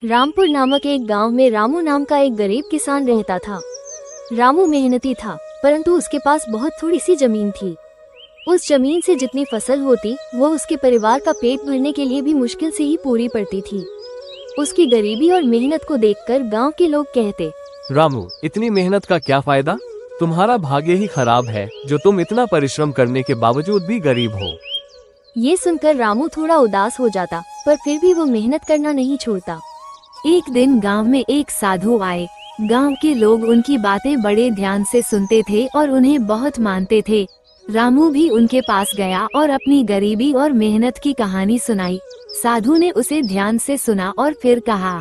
रामपुर नामक एक गांव में रामू नाम का एक गरीब किसान रहता था। रामू मेहनती था, परंतु उसके पास बहुत थोड़ी सी जमीन थी। उस जमीन से जितनी फसल होती वो उसके परिवार का पेट भरने के लिए भी मुश्किल से ही पूरी पड़ती थी। उसकी गरीबी और मेहनत को देखकर गांव के लोग कहते, रामू, इतनी मेहनत का क्या फायदा? तुम्हारा भाग्य ही खराब है जो तुम इतना परिश्रम करने के बावजूद भी गरीब हो। ये सुनकर रामू थोड़ा उदास हो जाता, पर फिर भी वो मेहनत करना नहीं छोड़ता। एक दिन गांव में एक साधु आए। गांव के लोग उनकी बातें बड़े ध्यान से सुनते थे और उन्हें बहुत मानते थे। रामू भी उनके पास गया और अपनी गरीबी और मेहनत की कहानी सुनाई। साधु ने उसे ध्यान से सुना और फिर कहा,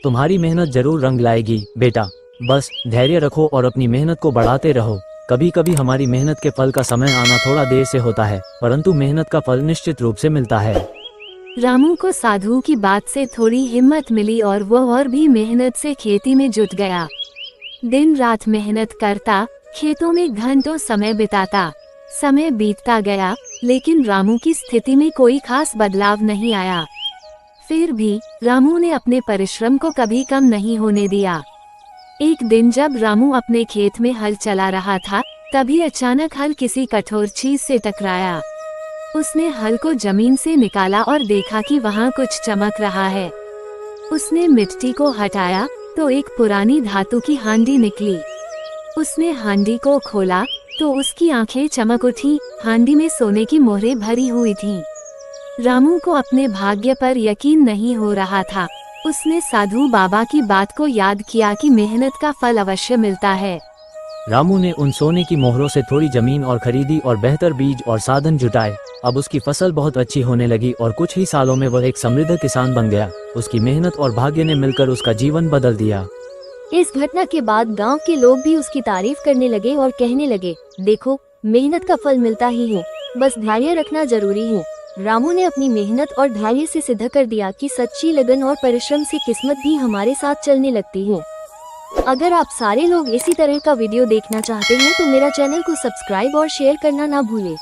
तुम्हारी मेहनत जरूर रंग लाएगी बेटा, बस धैर्य रखो और अपनी मेहनत को बढ़ाते रहो। कभी कभी हमारी मेहनत के फल का समय आना थोड़ा देर से होता है, परंतु मेहनत का फल निश्चित रूप से मिलता है। रामू को साधु की बात से थोड़ी हिम्मत मिली और वह और भी मेहनत से खेती में जुट गया। दिन रात मेहनत करता, खेतों में घंटों समय बिताता। समय बीतता गया, लेकिन रामू की स्थिति में कोई खास बदलाव नहीं आया। फिर भी रामू ने अपने परिश्रम को कभी कम नहीं होने दिया। एक दिन जब रामू अपने खेत में हल चला रहा था, तभी अचानक हल किसी कठोर चीज से टकराया। उसने हल को जमीन से निकाला और देखा कि वहाँ कुछ चमक रहा है। उसने मिट्टी को हटाया तो एक पुरानी धातु की हांडी निकली। उसने हांडी को खोला तो उसकी आंखें चमक उठी। हांडी में सोने की मोहरें भरी हुई थीं। रामू को अपने भाग्य पर यकीन नहीं हो रहा था। उसने साधु बाबा की बात को याद किया कि मेहनत का फल अवश्य मिलता है। रामू ने उन सोने की मोहरों से थोड़ी जमीन और खरीदी और बेहतर बीज और साधन जुटाए। अब उसकी फसल बहुत अच्छी होने लगी और कुछ ही सालों में वह एक समृद्ध किसान बन गया। उसकी मेहनत और भाग्य ने मिलकर उसका जीवन बदल दिया। इस घटना के बाद गांव के लोग भी उसकी तारीफ करने लगे और कहने लगे, देखो, मेहनत का फल मिलता ही है, बस धैर्य रखना जरूरी है। रामू ने अपनी मेहनत और धैर्य से सिद्ध कर दिया कि सच्ची लगन और परिश्रम से किस्मत भी हमारे साथ चलने लगती है। अगर आप सारे लोग इसी तरह का वीडियो देखना चाहते हैं तो मेरा चैनल को सब्सक्राइब और शेयर करना ना भूलें।